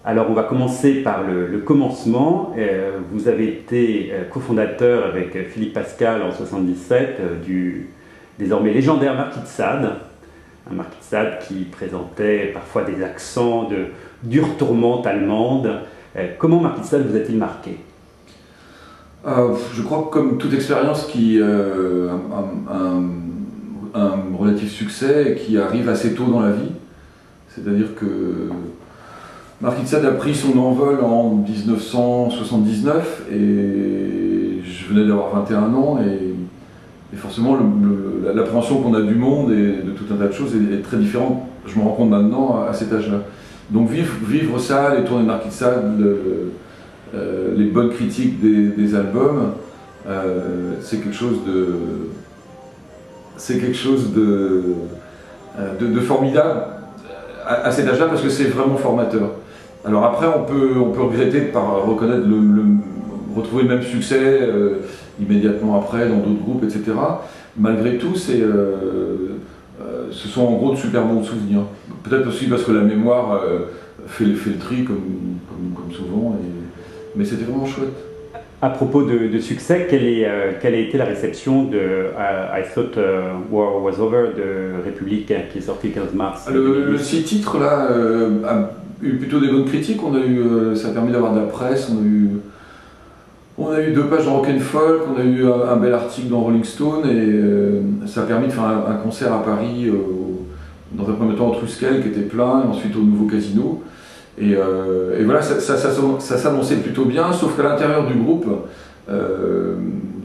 Alors, on va commencer par le commencement. Vous avez été cofondateur avec Philippe Pascal en 1977 du désormais légendaire Marquis de Sade. Un Marquis de Sade qui présentait parfois des accents de dure tourmente allemande. Comment Marquis de Sade vous a-t-il marqué? Je crois que comme toute expérience qui a un relatif succès et qui arrive assez tôt dans la vie, c'est-à-dire que Marquis de Sade a pris son envol en 1979 et je venais d'avoir 21 ans et forcément l'appréhension qu'on a du monde et de tout un tas de choses est très différente, je me rends compte maintenant à cet âge-là. Donc vivre ça, les tournées de Marquis de Sade, les bonnes critiques des albums, c'est quelque chose de formidable à cet âge-là parce que c'est vraiment formateur. Alors après, on peut regretter de ne pas retrouver le même succès immédiatement après dans d'autres groupes, etc. Malgré tout, ce sont en gros de super bons souvenirs. Peut-être aussi parce que la mémoire fait le tri comme souvent, mais c'était vraiment chouette. À propos de succès, quelle a été la réception de I Thought War Was Over de République qui est sorti le 15 mars? Le 6 titres là a eu plutôt des bonnes critiques. Ça a permis d'avoir de la presse. On a eu 2 pages dans Rock & Folk, on a eu un bel article dans Rolling Stone et ça a permis de faire un concert à Paris dans un premier temps au Truskel qui était plein et ensuite au nouveau Casino. Et voilà, ça s'annonçait plutôt bien, sauf qu'à l'intérieur du groupe,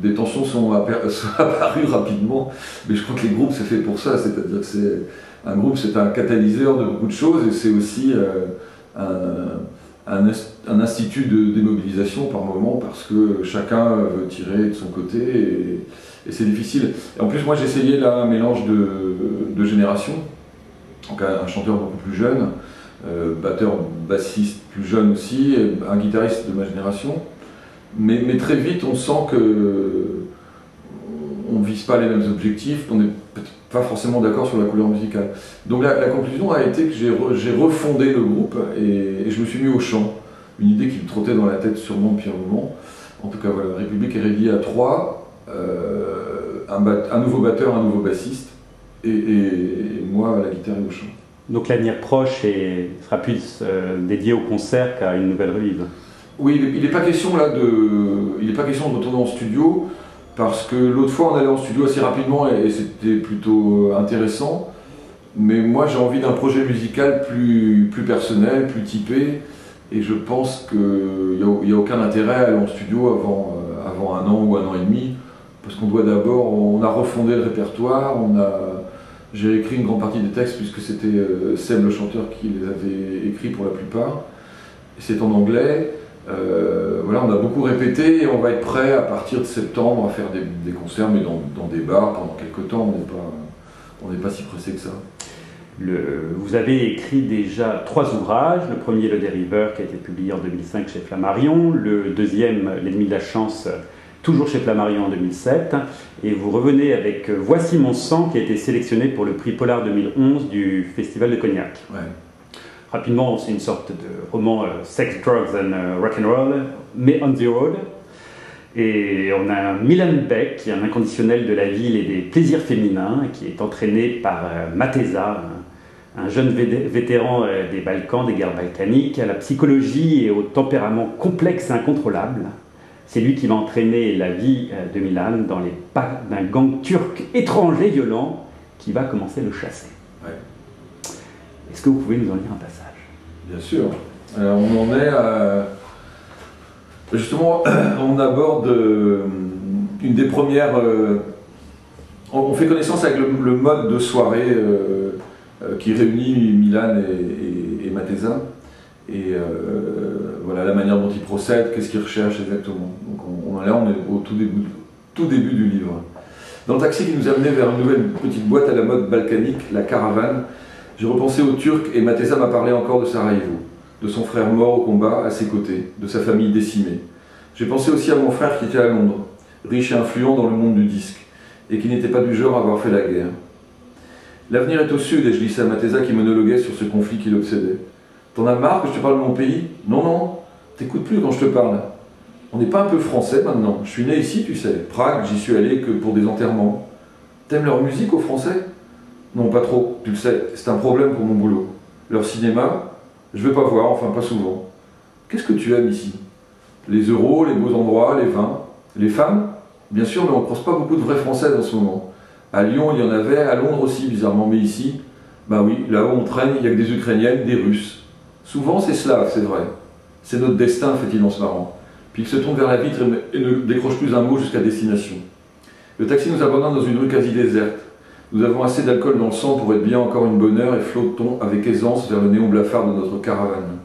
des tensions sont apparues rapidement. Mais je crois que les groupes, c'est fait pour ça, c'est-à-dire que un groupe, c'est un catalyseur de beaucoup de choses et c'est aussi un institut de démobilisation par moment parce que chacun veut tirer de son côté et c'est difficile. Et en plus, moi, j'ai essayé là un mélange de générations, donc un chanteur beaucoup plus jeune, batteur, bassiste plus jeune aussi, un guitariste de ma génération. Mais très vite, on sent que on ne vise pas les mêmes objectifs, on n'est pas forcément d'accord sur la couleur musicale. Donc la conclusion a été que j'ai refondé le groupe et je me suis mis au chant. Une idée qui me trottait dans la tête sûrement depuis un moment. En tout cas, voilà, République est réduit à 3, un nouveau batteur, un nouveau bassiste et moi à la guitare et au chant. Donc l'avenir proche sera plus dédié au concert qu'à une nouvelle relive. Oui, il n'est pas question là de retourner en studio parce que l'autre fois on allait en studio assez rapidement et c'était plutôt intéressant. Mais moi j'ai envie d'un projet musical plus personnel, plus typé et je pense qu'il n'y a aucun intérêt à aller en studio avant 1 an ou 1 an et demi parce qu'on doit d'abord, on a refondé le répertoire, j'ai écrit une grande partie des textes puisque c'était Seb le chanteur qui les avait écrits pour la plupart. C'est en anglais. Voilà, on a beaucoup répété et on va être prêt à partir de septembre à faire des concerts, mais dans des bars pendant quelques temps. On n'est pas si pressé que ça. Vous avez écrit déjà 3 ouvrages. Le premier, Le Dériveur, qui a été publié en 2005 chez Flammarion. Le deuxième, L'Ennemi de la chance, toujours chez Flammarion en 2007, et vous revenez avec Voici mon sang, qui a été sélectionné pour le prix Polar 2011 du Festival de Cognac. Ouais. Rapidement, c'est une sorte de roman Sex, Drugs and Rock'n'Roll, mais on the road. Et on a Milan Beck, qui est un inconditionnel de la ville et des plaisirs féminins, qui est entraîné par Mateza, un jeune vétéran des Balkans, des guerres balkaniques, à la psychologie et au tempérament complexe et incontrôlable. C'est lui qui va entraîner la vie de Milan dans les pas d'un gang turc étranger violent qui va commencer à le chasser. Ouais. Est-ce que vous pouvez nous en lire un passage? Bien sûr. Alors, on en est à... Justement, on aborde une des premières... On fait connaissance avec le mode de soirée qui réunit Milan et Mateza. Et voilà la manière dont il procède, qu'est-ce qu'il recherche exactement. Donc on est au tout début du livre. Dans le taxi qui nous amenait vers une nouvelle petite boîte à la mode balkanique, la Caravane, j'ai repensé aux Turcs et Mateza m'a parlé encore de Sarajevo, de son frère mort au combat à ses côtés, de sa famille décimée. J'ai pensé aussi à mon frère qui était à Londres, riche et influent dans le monde du disque, et qui n'était pas du genre à avoir fait la guerre. L'avenir est au sud, ai-je dit à Mateza qui monologuait sur ce conflit qui l'obsédait. T'en as marre que je te parle de mon pays? Non, non, t'écoutes plus quand je te parle. On n'est pas un peu français maintenant? Je suis né ici, tu sais. Prague, j'y suis allé que pour des enterrements. T'aimes leur musique aux Français? Non, pas trop, tu le sais, c'est un problème pour mon boulot. Leur cinéma, je veux pas voir, enfin pas souvent. Qu'est-ce que tu aimes ici? Les euros, les beaux endroits, les vins. Les femmes? Bien sûr, mais on ne croise pas beaucoup de vraies Françaises en ce moment. À Lyon, il y en avait, à Londres aussi, bizarrement, mais ici, bah oui, là-haut on traîne, il n'y a que des Ukrainiennes, des Russes. Souvent c'est slave, c'est vrai. C'est notre destin, fait-il en se marrant. Puis il se tourne vers la vitre et ne décroche plus un mot jusqu'à destination. Le taxi nous abandonne dans une rue quasi déserte. Nous avons assez d'alcool dans le sang pour être bien encore une bonne heure et flottons avec aisance vers le néon blafard de notre caravane.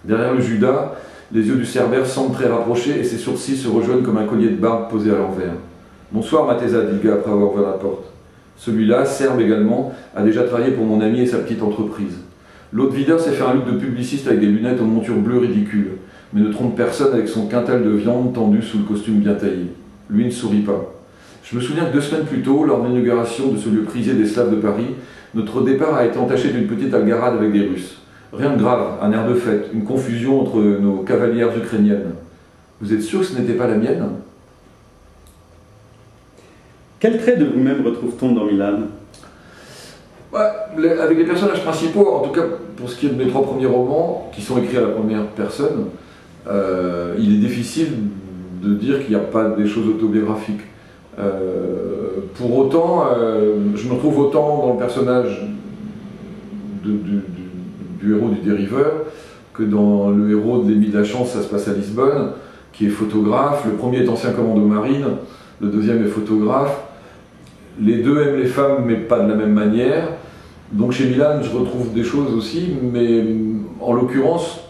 Derrière le Judas, les yeux du Cerbère semblent très rapprochés et ses sourcils se rejoignent comme un collier de barbe posé à l'envers. « Bonsoir Matéza » dit le gars après avoir ouvert la porte. Celui-là, Serbe également, a déjà travaillé pour mon ami et sa petite entreprise. L'autre videur s'est fait un look de publiciste avec des lunettes aux montures bleues ridicules, mais ne trompe personne avec son quintal de viande tendu sous le costume bien taillé. Lui ne sourit pas. Je me souviens que 2 semaines plus tôt, lors de l'inauguration de ce lieu prisé des Slaves de Paris, notre départ a été entaché d'une petite algarade avec des Russes. Rien de grave, un air de fête, une confusion entre nos cavalières ukrainiennes. Vous êtes sûr que ce n'était pas la mienne? Quel trait de vous-même retrouve-t-on dans Milan? Avec les personnages principaux, en tout cas pour ce qui est de mes 3 premiers romans, qui sont écrits à la première personne, il est difficile de dire qu'il n'y a pas des choses autobiographiques. Pour autant, je me trouve autant dans le personnage du héros du dériveur que dans le héros de l'Émile de la Chance, ça se passe à Lisbonne, qui est photographe. Le premier est ancien commando marine, le deuxième est photographe. Les deux aiment les femmes, mais pas de la même manière. Donc chez Milan, je retrouve des choses aussi, mais en l'occurrence,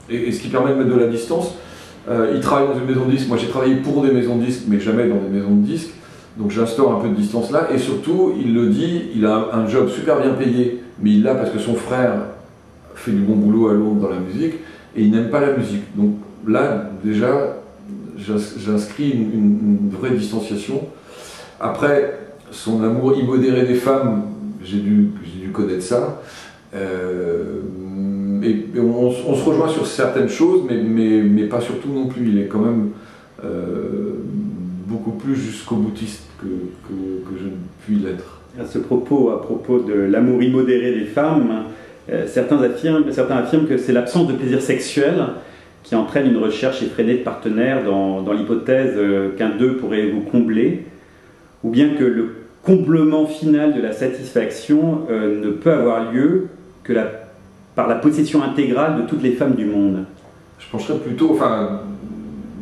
et ce qui permet de mettre de la distance, il travaille dans une maison de disques. Moi j'ai travaillé pour des maisons de disques, mais jamais dans des maisons de disques. Donc j'instaure un peu de distance là, et surtout, il le dit, il a un job super bien payé, mais il l'a parce que son frère fait du bon boulot à Londres dans la musique, et il n'aime pas la musique. Donc là, déjà, j'inscris une vraie distanciation. Après, son amour immodéré des femmes, j'ai dû connaître ça. Et on se rejoint sur certaines choses, mais pas sur tout non plus. Il est quand même beaucoup plus jusqu'au boutiste que je ne puis l'être. À ce propos, à propos de l'amour immodéré des femmes, certains affirment que c'est l'absence de plaisir sexuel qui entraîne une recherche effrénée de partenaires dans l'hypothèse qu'un d'eux pourrait vous combler, ou bien que le comblement final de la satisfaction ne peut avoir lieu que par la possession intégrale de toutes les femmes du monde. Je pencherais plutôt, enfin,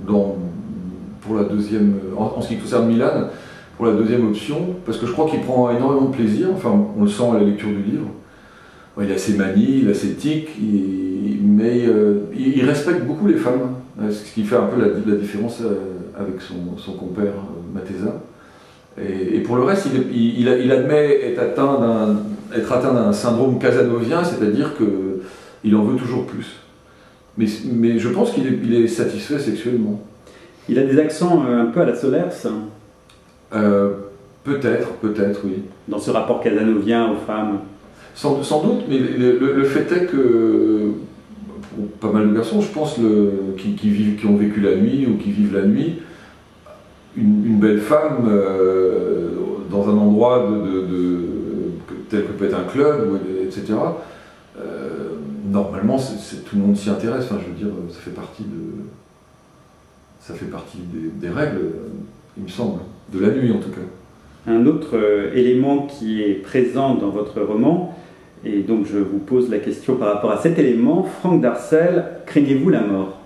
pour la deuxième, en ce qui concerne Milan, pour la deuxième option, parce que je crois qu'il prend énormément de plaisir, enfin on le sent à la lecture du livre. Il a ses manies, il a ses tics, mais il respecte beaucoup les femmes, ce qui fait un peu la différence avec son compère Matéza. Et pour le reste, il admet être atteint d'un syndrome casanovien, c'est-à-dire qu'il en veut toujours plus. Mais je pense qu'il est satisfait sexuellement. Il a des accents un peu à la Solers. Peut-être, oui. Dans ce rapport casanovien aux femmes. Sans doute, mais le fait est que, pour pas mal de garçons, je pense, qui ont vécu la nuit ou qui vivent la nuit, une belle femme dans un endroit tel que peut être un club, etc., normalement, tout le monde s'y intéresse. Enfin, je veux dire, ça fait partie des règles, il me semble, de la nuit en tout cas. Un autre élément qui est présent dans votre roman, et donc je vous pose la question par rapport à cet élément, Franck Darcel, craignez-vous la mort?